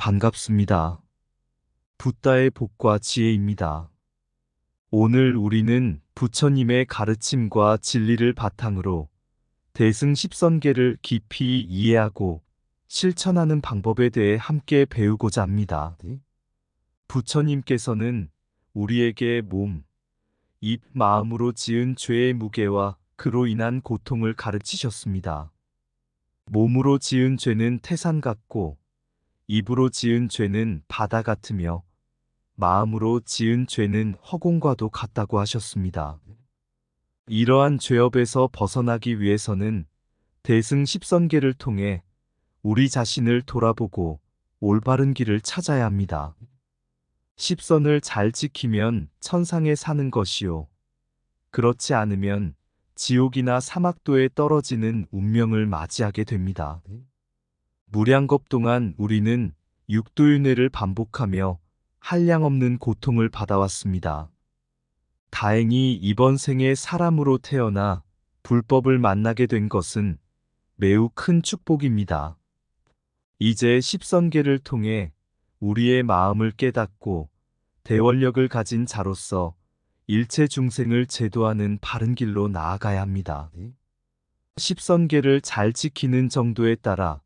반갑습니다. 붓다의 복과 지혜입니다. 오늘 우리는 부처님의 가르침과 진리를 바탕으로 대승 십선계를 깊이 이해하고 실천하는 방법에 대해 함께 배우고자 합니다. 부처님께서는 우리에게 몸, 입, 마음으로 지은 죄의 무게와 그로 인한 고통을 가르치셨습니다. 몸으로 지은 죄는 태산 같고, 입으로 지은 죄는 바다 같으며 마음으로 지은 죄는 허공과도 같다고 하셨습니다. 이러한 죄업에서 벗어나기 위해서는 대승 십선계를 통해 우리 자신을 돌아보고 올바른 길을 찾아야 합니다. 십선을 잘 지키면 천상에 사는 것이요. 그렇지 않으면 지옥이나 사막도에 떨어지는 운명을 맞이하게 됩니다. 무량겁 동안 우리는 육도윤회를 반복하며 한량없는 고통을 받아왔습니다. 다행히 이번 생에 사람으로 태어나 불법을 만나게 된 것은 매우 큰 축복입니다. 이제 십선계를 통해 우리의 마음을 깨닫고 대원력을 가진 자로서 일체 중생을 제도하는 바른 길로 나아가야 합니다. 십선계를 잘 지키는 정도에 따라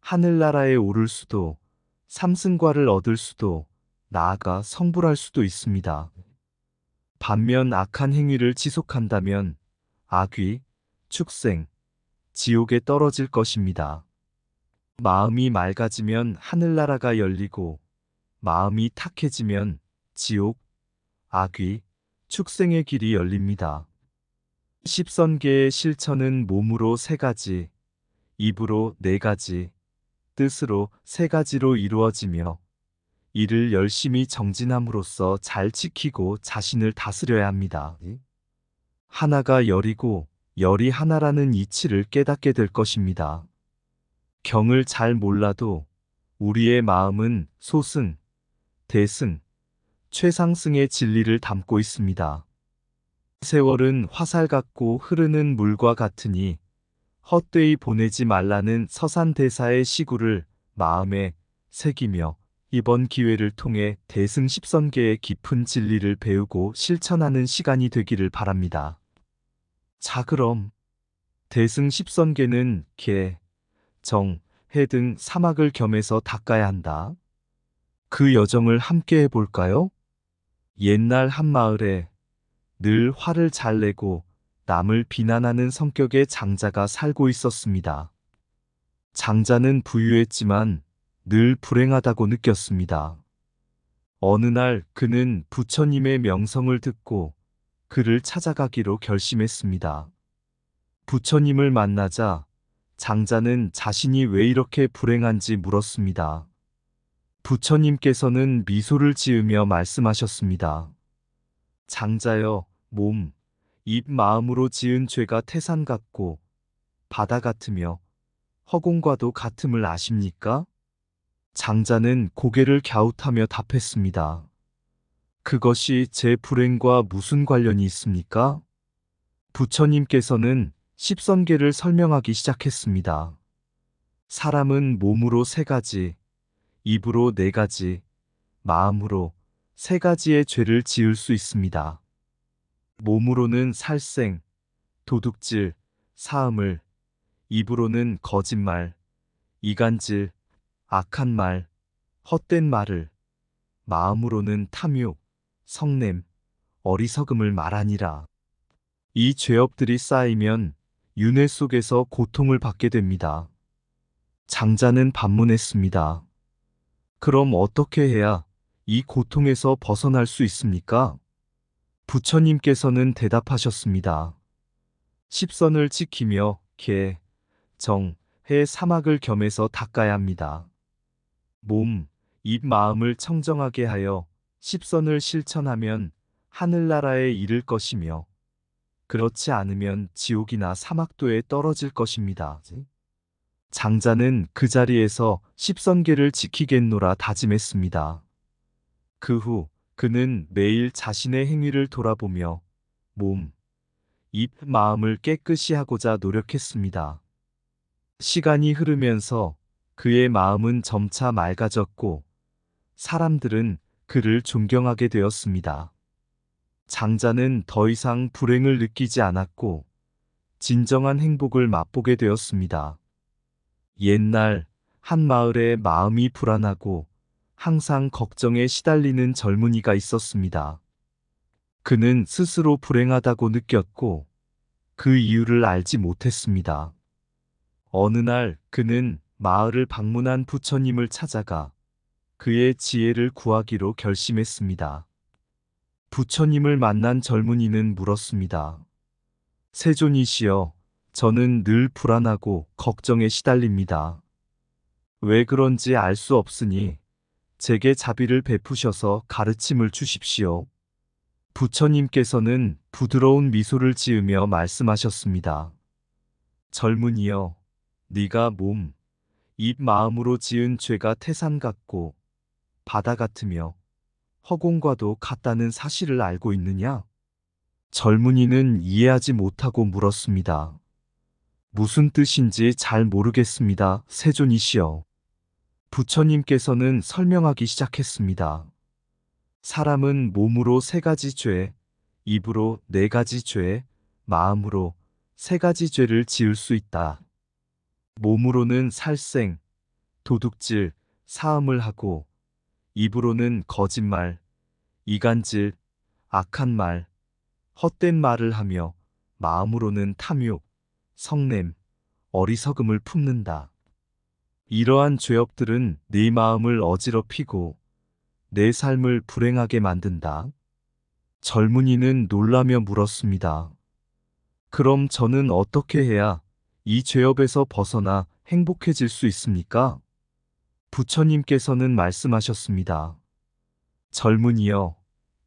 하늘나라에 오를 수도, 삼승과를 얻을 수도, 나아가 성불할 수도 있습니다. 반면 악한 행위를 지속한다면 악귀, 축생, 지옥에 떨어질 것입니다. 마음이 맑아지면 하늘나라가 열리고, 마음이 탁해지면 지옥, 악귀, 축생의 길이 열립니다. 십선계의 실천은 몸으로 3가지, 입으로 4가지, 뜻으로 3가지로 이루어지며 이를 열심히 정진함으로써 잘 지키고 자신을 다스려야 합니다. 하나가 열이고 열이 하나라는 이치를 깨닫게 될 것입니다. 경을 잘 몰라도 우리의 마음은 소승, 대승, 최상승의 진리를 담고 있습니다. 세월은 화살 같고 흐르는 물과 같으니 헛되이 보내지 말라는 서산대사의 시구를 마음에 새기며 이번 기회를 통해 대승십선계의 깊은 진리를 배우고 실천하는 시간이 되기를 바랍니다. 자, 그럼 대승십선계는 개, 정, 해 등 사막을 겸해서 닦아야 한다. 그 여정을 함께 해볼까요? 옛날 한 마을에 늘 화를 잘 내고 남을 비난하는 성격의 장자가 살고 있었습니다. 장자는 부유했지만 늘 불행하다고 느꼈습니다. 어느 날 그는 부처님의 명성을 듣고 그를 찾아가기로 결심했습니다. 부처님을 만나자 장자는 자신이 왜 이렇게 불행한지 물었습니다. 부처님께서는 미소를 지으며 말씀하셨습니다. 장자여, 몸, 입, 마음으로 지은 죄가 태산 같고 바다 같으며 허공과도 같음을 아십니까? 장자는 고개를 갸웃하며 답했습니다. 그것이 제 불행과 무슨 관련이 있습니까? 부처님께서는 십선계를 설명하기 시작했습니다. 사람은 몸으로 3가지, 입으로 4가지, 마음으로 3가지의 죄를 지을 수 있습니다. 몸으로는 살생, 도둑질, 사음을, 입으로는 거짓말, 이간질, 악한 말, 헛된 말을, 마음으로는 탐욕, 성냄, 어리석음을 말하니라. 이 죄업들이 쌓이면 윤회 속에서 고통을 받게 됩니다. 장자는 반문했습니다. 그럼 어떻게 해야 이 고통에서 벗어날 수 있습니까? 부처님께서는 대답하셨습니다. 십선을 지키며 개, 정, 해 사막을 겸해서 닦아야 합니다. 몸, 입, 마음을 청정하게 하여 십선을 실천하면 하늘나라에 이를 것이며 그렇지 않으면 지옥이나 사막도에 떨어질 것입니다. 장자는 그 자리에서 십선계를 지키겠노라 다짐했습니다. 그 후 그는 매일 자신의 행위를 돌아보며 몸, 입, 마음을 깨끗이 하고자 노력했습니다. 시간이 흐르면서 그의 마음은 점차 맑아졌고 사람들은 그를 존경하게 되었습니다. 장자는 더 이상 불행을 느끼지 않았고 진정한 행복을 맛보게 되었습니다. 옛날 한 마을에 마음이 불안하고 항상 걱정에 시달리는 젊은이가 있었습니다. 그는 스스로 불행하다고 느꼈고 그 이유를 알지 못했습니다. 어느 날 그는 마을을 방문한 부처님을 찾아가 그의 지혜를 구하기로 결심했습니다. 부처님을 만난 젊은이는 물었습니다. 세존이시여, 저는 늘 불안하고 걱정에 시달립니다. 왜 그런지 알 수 없으니 제게 자비를 베푸셔서 가르침을 주십시오. 부처님께서는 부드러운 미소를 지으며 말씀하셨습니다. 젊은이여, 네가 몸, 입, 마음으로 지은 죄가 태산 같고 바다 같으며 허공과도 같다는 사실을 알고 있느냐? 젊은이는 이해하지 못하고 물었습니다. 무슨 뜻인지 잘 모르겠습니다, 세존이시여. 부처님께서는 설명하기 시작했습니다. 사람은 몸으로 3가지 죄, 입으로 4가지 죄, 마음으로 3가지 죄를 지을 수 있다. 몸으로는 살생, 도둑질, 사음을 하고 입으로는 거짓말, 이간질, 악한 말, 헛된 말을 하며 마음으로는 탐욕, 성냄, 어리석음을 품는다. 이러한 죄업들은 네 마음을 어지럽히고 내 삶을 불행하게 만든다. 젊은이는 놀라며 물었습니다. 그럼 저는 어떻게 해야 이 죄업에서 벗어나 행복해질 수 있습니까? 부처님께서는 말씀하셨습니다. 젊은이여,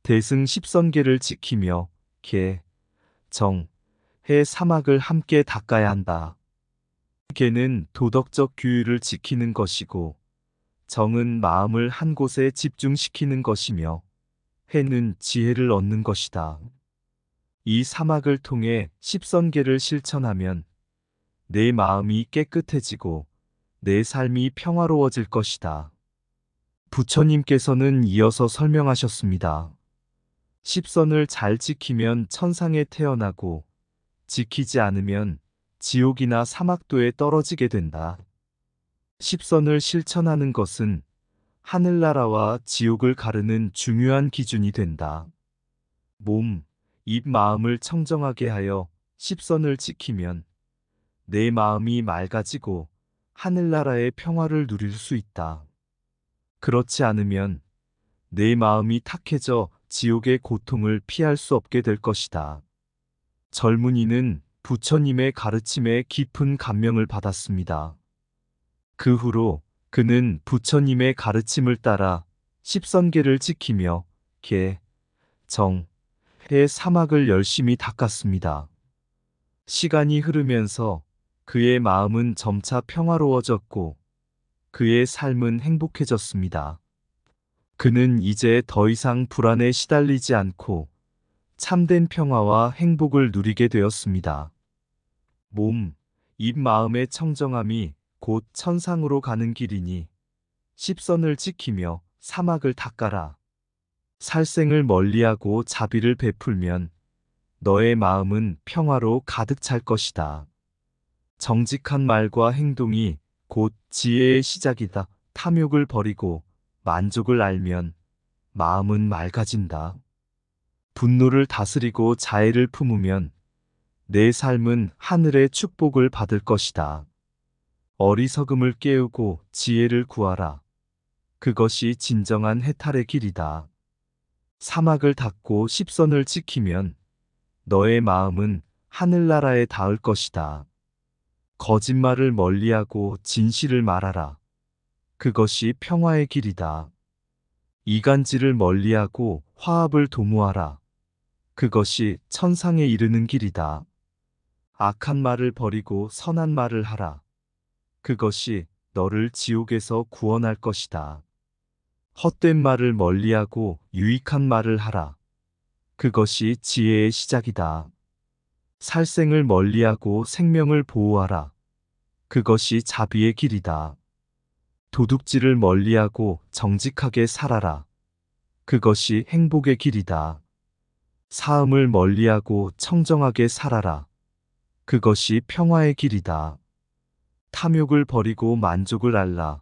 대승 10선계를 지키며 개, 정, 해, 사막을 함께 닦아야 한다. 개는 도덕적 규율을 지키는 것이고 정은 마음을 한 곳에 집중시키는 것이며 해는 지혜를 얻는 것이다. 이 사막을 통해 10선계를 실천하면 내 마음이 깨끗해지고 내 삶이 평화로워질 것이다. 부처님께서는 이어서 설명하셨습니다. 10선을 잘 지키면 천상에 태어나고 지키지 않으면 지옥이나 사막도에 떨어지게 된다. 10선을 실천하는 것은 하늘나라와 지옥을 가르는 중요한 기준이 된다. 몸, 입, 마음을 청정하게 하여 10선을 지키면 내 마음이 맑아지고 하늘나라의 평화를 누릴 수 있다. 그렇지 않으면 내 마음이 탁해져 지옥의 고통을 피할 수 없게 될 것이다. 젊은이는 부처님의 가르침에 깊은 감명을 받았습니다. 그 후로 그는 부처님의 가르침을 따라 10선계를 지키며 개, 정, 해, 사막을 열심히 닦았습니다. 시간이 흐르면서 그의 마음은 점차 평화로워졌고 그의 삶은 행복해졌습니다. 그는 이제 더 이상 불안에 시달리지 않고 참된 평화와 행복을 누리게 되었습니다. 몸, 입, 마음의 청정함이 곧 천상으로 가는 길이니 10선을 지키며 사막을 닦아라. 살생을 멀리하고 자비를 베풀면 너의 마음은 평화로 가득 찰 것이다. 정직한 말과 행동이 곧 지혜의 시작이다. 탐욕을 버리고 만족을 알면 마음은 맑아진다. 분노를 다스리고 자애를 품으면 내 삶은 하늘의 축복을 받을 것이다. 어리석음을 깨우고 지혜를 구하라. 그것이 진정한 해탈의 길이다. 사막을 닦고 10선을 지키면 너의 마음은 하늘나라에 닿을 것이다. 거짓말을 멀리하고 진실을 말하라. 그것이 평화의 길이다. 이간질을 멀리하고 화합을 도모하라. 그것이 천상에 이르는 길이다. 악한 말을 버리고 선한 말을 하라. 그것이 너를 지옥에서 구원할 것이다. 헛된 말을 멀리하고 유익한 말을 하라. 그것이 지혜의 시작이다. 살생을 멀리하고 생명을 보호하라. 그것이 자비의 길이다. 도둑질을 멀리하고 정직하게 살아라. 그것이 행복의 길이다. 사음을 멀리하고 청정하게 살아라. 그것이 평화의 길이다. 탐욕을 버리고 만족을 알라.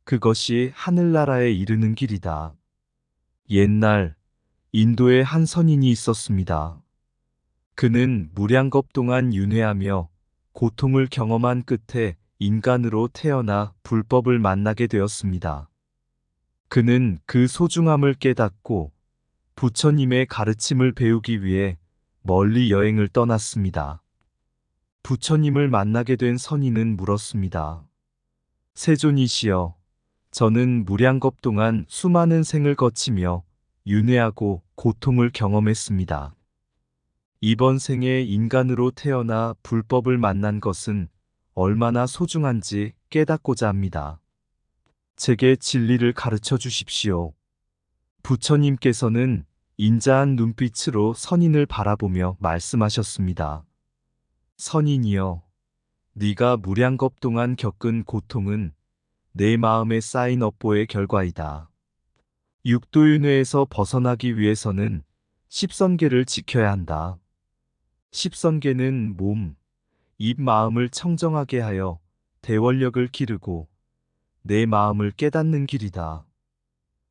그것이 하늘나라에 이르는 길이다. 옛날 인도에 한 선인이 있었습니다. 그는 무량겁 동안 윤회하며 고통을 경험한 끝에 인간으로 태어나 불법을 만나게 되었습니다. 그는 그 소중함을 깨닫고 부처님의 가르침을 배우기 위해 멀리 여행을 떠났습니다. 부처님을 만나게 된 선인은 물었습니다. 세존이시여, 저는 무량겁 동안 수많은 생을 거치며 윤회하고 고통을 경험했습니다. 이번 생에 인간으로 태어나 불법을 만난 것은 얼마나 소중한지 깨닫고자 합니다. 제게 진리를 가르쳐 주십시오. 부처님께서는 인자한 눈빛으로 선인을 바라보며 말씀하셨습니다. 선인이여, 네가 무량겁 동안 겪은 고통은 내 마음에 쌓인 업보의 결과이다. 육도윤회에서 벗어나기 위해서는 십선계를 지켜야 한다. 십선계는 몸, 입, 마음을 청정하게 하여 대원력을 기르고 내 마음을 깨닫는 길이다.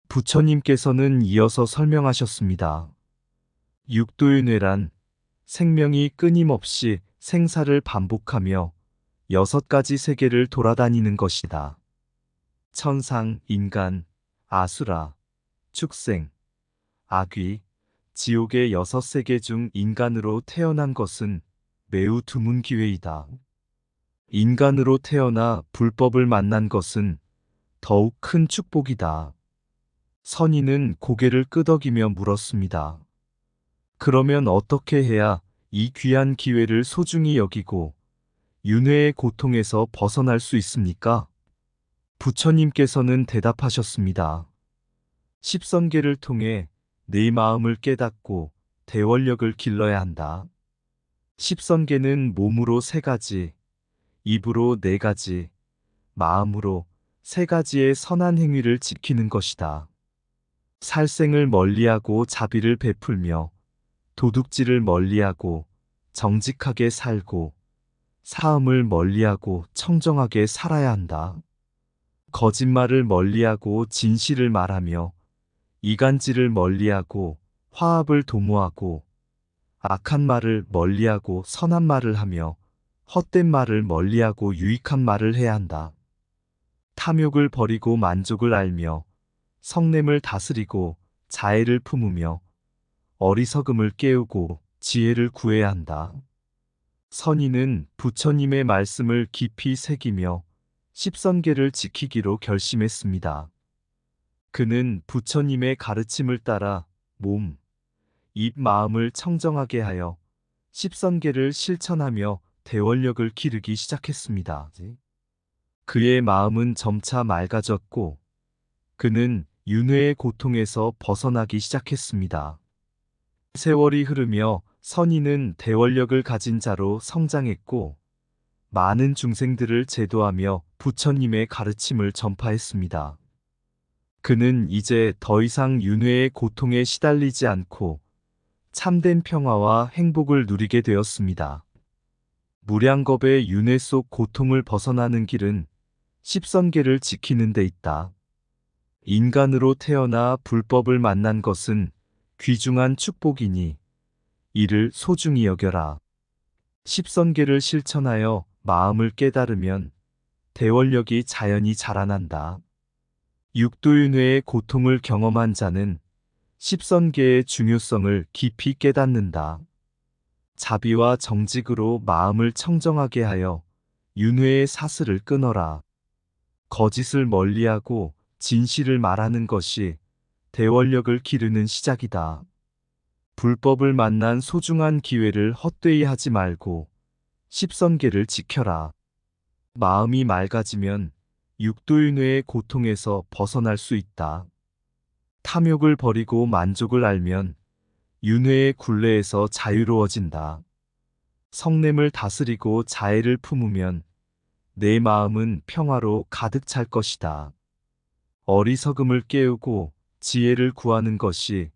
부처님께서는 이어서 설명하셨습니다. 육도윤회란 생명이 끊임없이 생사를 반복하며 6가지 세계를 돌아다니는 것이다. 천상, 인간, 아수라, 축생, 악귀, 지옥의 6세계 중 인간으로 태어난 것은 매우 드문 기회이다. 인간으로 태어나 불법을 만난 것은 더욱 큰 축복이다. 선인은 고개를 끄덕이며 물었습니다. 그러면 어떻게 해야 이 귀한 기회를 소중히 여기고 윤회의 고통에서 벗어날 수 있습니까? 부처님께서는 대답하셨습니다. 십선계를 통해 내 마음을 깨닫고 대원력을 길러야 한다. 십선계는 몸으로 3가지, 입으로 4가지, 마음으로 3가지의 선한 행위를 지키는 것이다. 살생을 멀리하고 자비를 베풀며 도둑질을 멀리하고 정직하게 살고 사음을 멀리하고 청정하게 살아야 한다. 거짓말을 멀리하고 진실을 말하며 이간질을 멀리하고 화합을 도모하고 악한 말을 멀리하고 선한 말을 하며 헛된 말을 멀리하고 유익한 말을 해야 한다. 탐욕을 버리고 만족을 알며 성냄을 다스리고 자애를 품으며 어리석음을 깨우고 지혜를 구해야 한다. 선인은 부처님의 말씀을 깊이 새기며 십선계를 지키기로 결심했습니다. 그는 부처님의 가르침을 따라 몸, 입, 마음을 청정하게 하여 십선계를 실천하며 대원력을 기르기 시작했습니다. 그의 마음은 점차 맑아졌고 그는 윤회의 고통에서 벗어나기 시작했습니다. 세월이 흐르며 선인은 대원력을 가진 자로 성장했고 많은 중생들을 제도하며 부처님의 가르침을 전파했습니다. 그는 이제 더 이상 윤회의 고통에 시달리지 않고 참된 평화와 행복을 누리게 되었습니다. 무량겁의 윤회 속 고통을 벗어나는 길은 십선계를 지키는 데 있다. 인간으로 태어나 불법을 만난 것은 귀중한 축복이니 이를 소중히 여겨라. 십선계를 실천하여 마음을 깨달으면 대원력이 자연히 자라난다. 육도윤회의 고통을 경험한 자는 십선계의 중요성을 깊이 깨닫는다. 자비와 정직으로 마음을 청정하게 하여 윤회의 사슬을 끊어라. 거짓을 멀리하고 진실을 말하는 것이 대원력을 기르는 시작이다. 불법을 만난 소중한 기회를 헛되이 하지 말고 십선계를 지켜라. 마음이 맑아지면 육도윤회의 고통에서 벗어날 수 있다. 탐욕을 버리고 만족을 알면 윤회의 굴레에서 자유로워진다. 성냄을 다스리고 자애를 품으면 내 마음은 평화로 가득 찰 것이다. 어리석음을 깨우고 지혜를 구하는 것이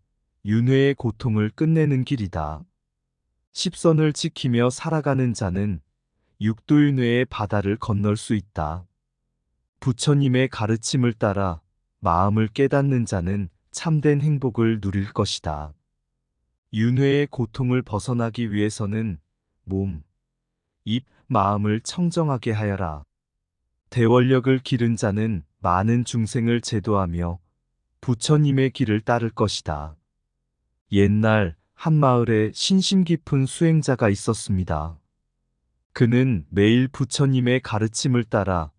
윤회의 고통을 끝내는 길이다. 십선을 지키며 살아가는 자는 육도윤회의 바다를 건널 수 있다. 부처님의 가르침을 따라 마음을 깨닫는 자는 참된 행복을 누릴 것이다. 윤회의 고통을 벗어나기 위해서는 몸, 입, 마음을 청정하게 하여라. 대원력을 기른 자는 많은 중생을 제도하며 부처님의 길을 따를 것이다. 옛날 한 마을에 신심 깊은 수행자가 있었습니다. 그는 매일 부처님의 가르침을 따라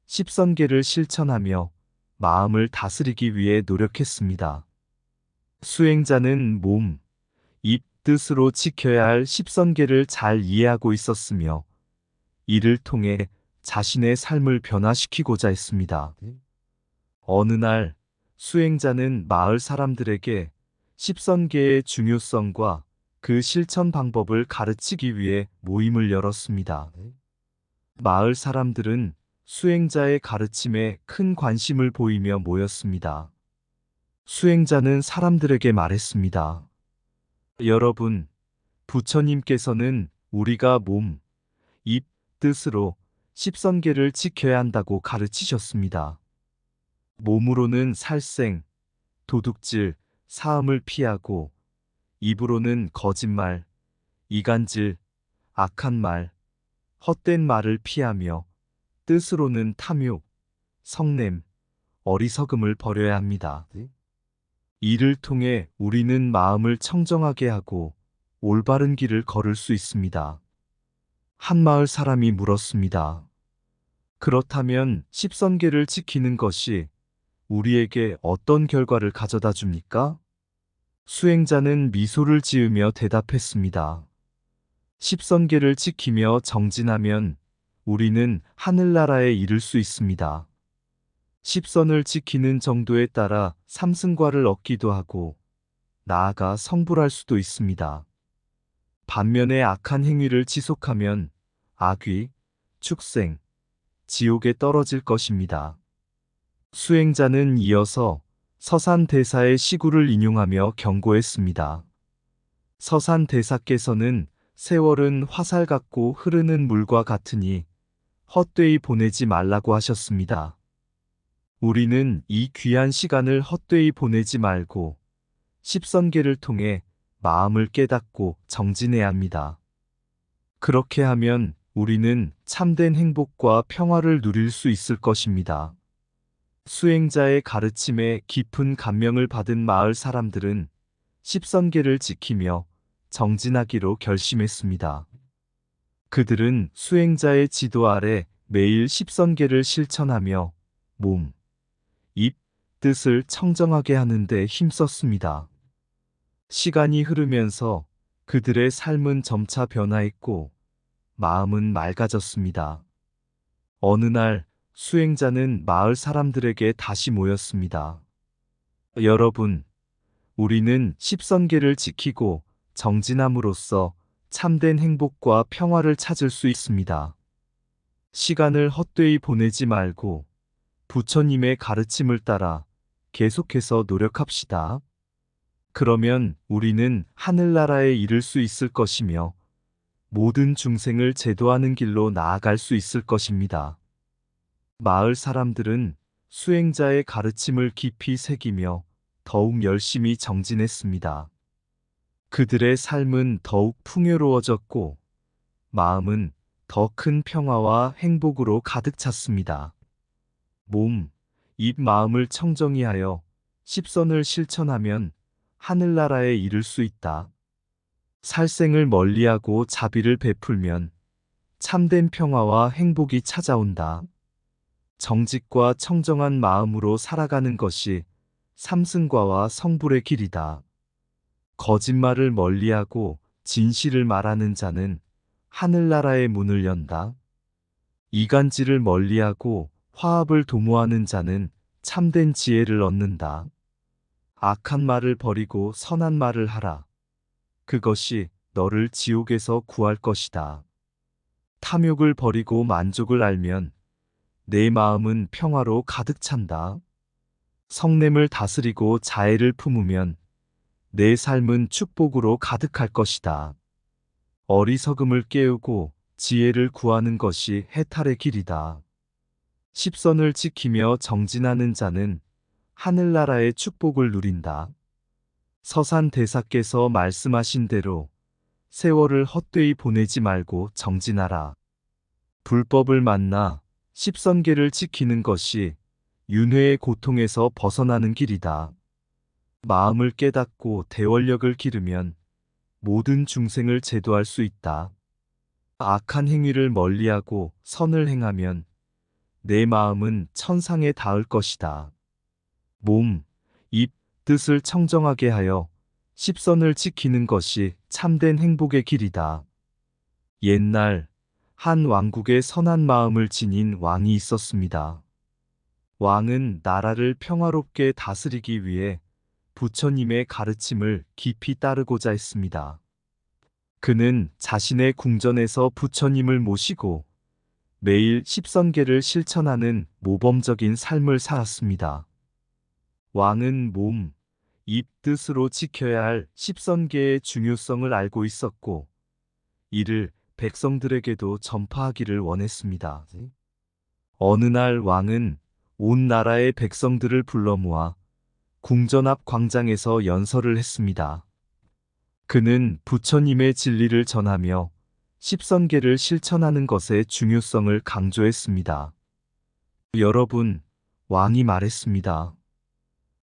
십선계를 실천하며 마음을 다스리기 위해 노력했습니다. 수행자는 몸, 입, 뜻으로 지켜야 할 십선계를 잘 이해하고 있었으며 이를 통해 자신의 삶을 변화시키고자 했습니다. 어느 날 수행자는 마을 사람들에게 십선계의 중요성과 그 실천 방법을 가르치기 위해 모임을 열었습니다. 마을 사람들은 수행자의 가르침에 큰 관심을 보이며 모였습니다. 수행자는 사람들에게 말했습니다. 여러분, 부처님께서는 우리가 몸, 입, 뜻으로 십선계를 지켜야 한다고 가르치셨습니다. 몸으로는 살생, 도둑질, 사음을 피하고 입으로는 거짓말, 이간질, 악한 말, 헛된 말을 피하며 뜻으로는 탐욕, 성냄, 어리석음을 버려야 합니다. 이를 통해 우리는 마음을 청정하게 하고 올바른 길을 걸을 수 있습니다. 한 마을 사람이 물었습니다. 그렇다면 십선계를 지키는 것이 우리에게 어떤 결과를 가져다 줍니까? 수행자는 미소를 지으며 대답했습니다. 십선계를 지키며 정진하면 우리는 하늘나라에 이를 수 있습니다. 십선을 지키는 정도에 따라 삼승과를 얻기도 하고 나아가 성불할 수도 있습니다. 반면에 악한 행위를 지속하면 악귀, 축생, 지옥에 떨어질 것입니다. 수행자는 이어서 서산대사의 시구를 인용하며 경고했습니다. 서산대사께서는 세월은 화살 같고 흐르는 물과 같으니 헛되이 보내지 말라고 하셨습니다. 우리는 이 귀한 시간을 헛되이 보내지 말고 십선계를 통해 마음을 깨닫고 정진해야 합니다. 그렇게 하면 우리는 참된 행복과 평화를 누릴 수 있을 것입니다. 수행자의 가르침에 깊은 감명을 받은 마을 사람들은 십선계를 지키며 정진하기로 결심했습니다. 그들은 수행자의 지도 아래 매일 십선계를 실천하며 몸, 입, 뜻을 청정하게 하는 데 힘썼습니다. 시간이 흐르면서 그들의 삶은 점차 변화했고 마음은 맑아졌습니다. 어느 날 수행자는 마을 사람들에게 다시 모였습니다. 여러분, 우리는 십선계를 지키고 정진함으로써 참된 행복과 평화를 찾을 수 있습니다. 시간을 헛되이 보내지 말고 부처님의 가르침을 따라 계속해서 노력합시다. 그러면 우리는 하늘나라에 이를 수 있을 것이며 모든 중생을 제도하는 길로 나아갈 수 있을 것입니다. 마을 사람들은 수행자의 가르침을 깊이 새기며 더욱 열심히 정진했습니다. 그들의 삶은 더욱 풍요로워졌고 마음은 더 큰 평화와 행복으로 가득 찼습니다. 몸, 입, 마음을 청정히 하여 십선을 실천하면 하늘나라에 이를 수 있다. 살생을 멀리하고 자비를 베풀면 참된 평화와 행복이 찾아온다. 정직과 청정한 마음으로 살아가는 것이 삼승과와 성불의 길이다. 거짓말을 멀리하고 진실을 말하는 자는 하늘나라의 문을 연다. 이간질을 멀리하고 화합을 도모하는 자는 참된 지혜를 얻는다. 악한 말을 버리고 선한 말을 하라. 그것이 너를 지옥에서 구할 것이다. 탐욕을 버리고 만족을 알면 내 마음은 평화로 가득 찬다. 성냄을 다스리고 자애를 품으면 내 삶은 축복으로 가득할 것이다. 어리석음을 깨우고 지혜를 구하는 것이 해탈의 길이다. 십선을 지키며 정진하는 자는 하늘나라의 축복을 누린다. 서산대사께서 말씀하신 대로 세월을 헛되이 보내지 말고 정진하라. 불법을 만나 십선계를 지키는 것이 윤회의 고통에서 벗어나는 길이다. 마음을 깨닫고 대원력을 기르면 모든 중생을 제도할 수 있다. 악한 행위를 멀리하고 선을 행하면 내 마음은 천상에 닿을 것이다. 몸, 입, 뜻을 청정하게 하여 십선을 지키는 것이 참된 행복의 길이다. 옛날 한 왕국에 선한 마음을 지닌 왕이 있었습니다. 왕은 나라를 평화롭게 다스리기 위해 부처님의 가르침을 깊이 따르고자 했습니다. 그는 자신의 궁전에서 부처님을 모시고 매일 십선계를 실천하는 모범적인 삶을 살았습니다. 왕은 몸, 입, 뜻으로 지켜야 할 십선계의 중요성을 알고 있었고, 이를 백성들에게도 전파하기를 원했습니다. 어느 날 왕은 온 나라의 백성들을 불러 모아 궁전 앞 광장에서 연설을 했습니다. 그는 부처님의 진리를 전하며 십선계를 실천하는 것의 중요성을 강조했습니다. 여러분, 왕이 말했습니다.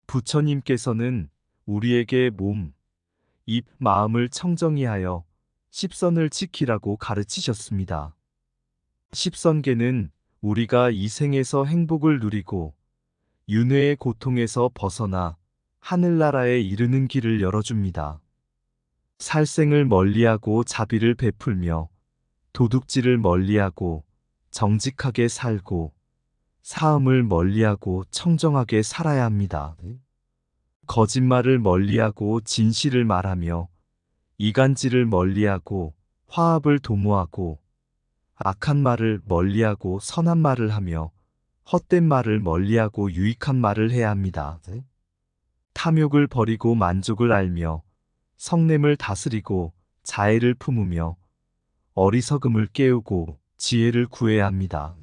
부처님께서는 우리에게 몸, 입, 마음을 청정히 하여 십선을 지키라고 가르치셨습니다. 십선계는 우리가 이 생에서 행복을 누리고 윤회의 고통에서 벗어나 하늘나라에 이르는 길을 열어줍니다. 살생을 멀리하고 자비를 베풀며 도둑질을 멀리하고 정직하게 살고 사음을 멀리하고 청정하게 살아야 합니다. 거짓말을 멀리하고 진실을 말하며 이간질을 멀리하고 화합을 도모하고 악한 말을 멀리하고 선한 말을 하며 헛된 말을 멀리하고 유익한 말을 해야 합니다. 탐욕을 버리고 만족을 알며 성냄을 다스리고 자애를 품으며 어리석음을 깨우고 지혜를 구해야 합니다.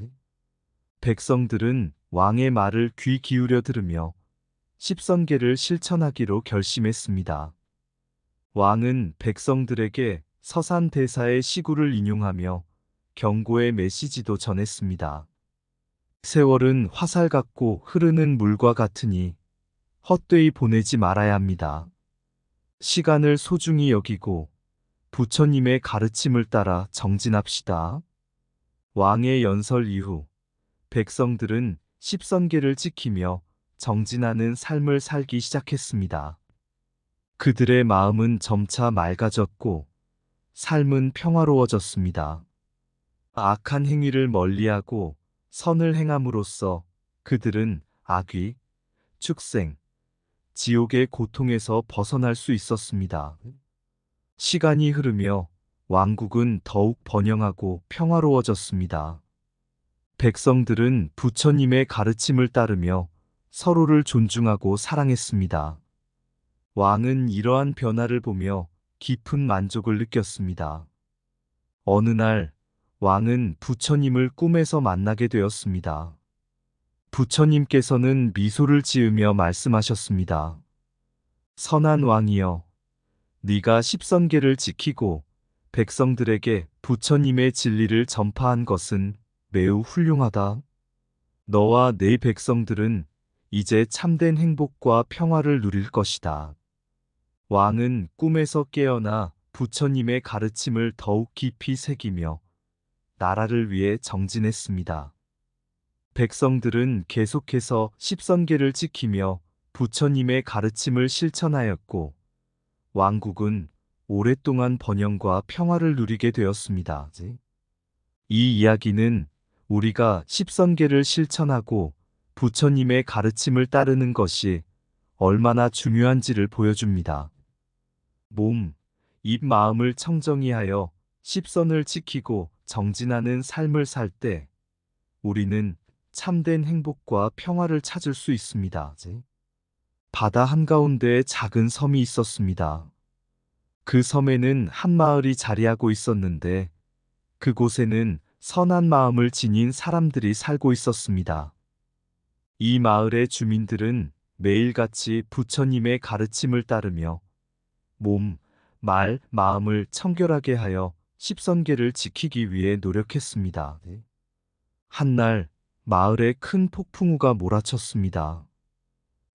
백성들은 왕의 말을 귀 기울여 들으며 십선계를 실천하기로 결심했습니다. 왕은 백성들에게 서산대사의 시구를 인용하며 경고의 메시지도 전했습니다. 세월은 화살 같고 흐르는 물과 같으니 헛되이 보내지 말아야 합니다. 시간을 소중히 여기고 부처님의 가르침을 따라 정진합시다. 왕의 연설 이후 백성들은 십선계를 지키며 정진하는 삶을 살기 시작했습니다. 그들의 마음은 점차 맑아졌고 삶은 평화로워졌습니다. 악한 행위를 멀리하고 선을 행함으로써 그들은 악귀, 축생, 지옥의 고통에서 벗어날 수 있었습니다. 시간이 흐르며 왕국은 더욱 번영하고 평화로워졌습니다. 백성들은 부처님의 가르침을 따르며 서로를 존중하고 사랑했습니다. 왕은 이러한 변화를 보며 깊은 만족을 느꼈습니다. 어느 날 왕은 부처님을 꿈에서 만나게 되었습니다. 부처님께서는 미소를 지으며 말씀하셨습니다. 선한 왕이여, 네가 십선계를 지키고 백성들에게 부처님의 진리를 전파한 것은 매우 훌륭하다. 너와 네 백성들은 이제 참된 행복과 평화를 누릴 것이다. 왕은 꿈에서 깨어나 부처님의 가르침을 더욱 깊이 새기며 나라를 위해 정진했습니다. 백성들은 계속해서 십선계를 지키며 부처님의 가르침을 실천하였고 왕국은 오랫동안 번영과 평화를 누리게 되었습니다. 이 이야기는 우리가 십선계를 실천하고 부처님의 가르침을 따르는 것이 얼마나 중요한지를 보여줍니다. 몸, 입, 마음을 청정히 하여 십선을 지키고 정진하는 삶을 살 때 우리는 참된 행복과 평화를 찾을 수 있습니다. 바다 한가운데에 작은 섬이 있었습니다. 그 섬에는 한 마을이 자리하고 있었는데 그곳에는 선한 마음을 지닌 사람들이 살고 있었습니다. 이 마을의 주민들은 매일같이 부처님의 가르침을 따르며 몸, 말, 마음을 청결하게 하여 십선계를 지키기 위해 노력했습니다. 한날 마을에 큰 폭풍우가 몰아쳤습니다.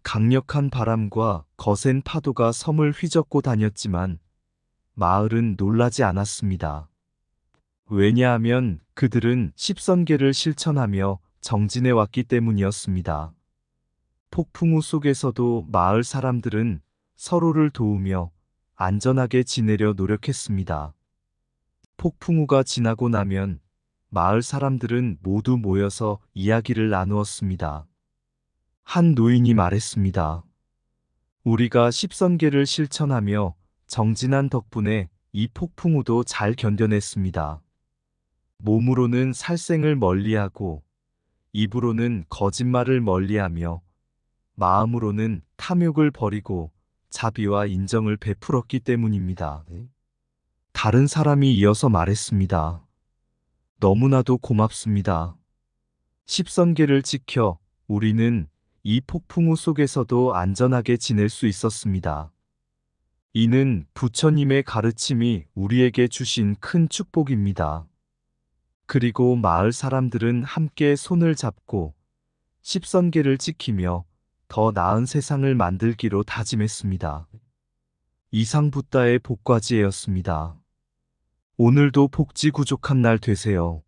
강력한 바람과 거센 파도가 섬을 휘젓고 다녔지만 마을은 놀라지 않았습니다. 왜냐하면 그들은 십선계를 실천하며 정진해 왔기 때문이었습니다. 폭풍우 속에서도 마을 사람들은 서로를 도우며 안전하게 지내려 노력했습니다. 폭풍우가 지나고 나면 마을 사람들은 모두 모여서 이야기를 나누었습니다. 한 노인이 말했습니다. 우리가 십선계를 실천하며 정진한 덕분에 이 폭풍우도 잘 견뎌냈습니다. 몸으로는 살생을 멀리하고 입으로는 거짓말을 멀리하며 마음으로는 탐욕을 버리고 자비와 인정을 베풀었기 때문입니다. 다른 사람이 이어서 말했습니다. 너무나도 고맙습니다. 십선계를 지켜 우리는 이 폭풍우 속에서도 안전하게 지낼 수 있었습니다. 이는 부처님의 가르침이 우리에게 주신 큰 축복입니다. 그리고 마을 사람들은 함께 손을 잡고 십선계를 지키며 더 나은 세상을 만들기로 다짐했습니다. 이상 붓다의 복과지혜였습니다. 오늘도 복지구족한 날 되세요.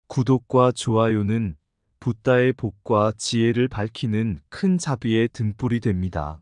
구독과 좋아요는 붓다의 복과 지혜를 밝히는 큰 자비의 등불이 됩니다.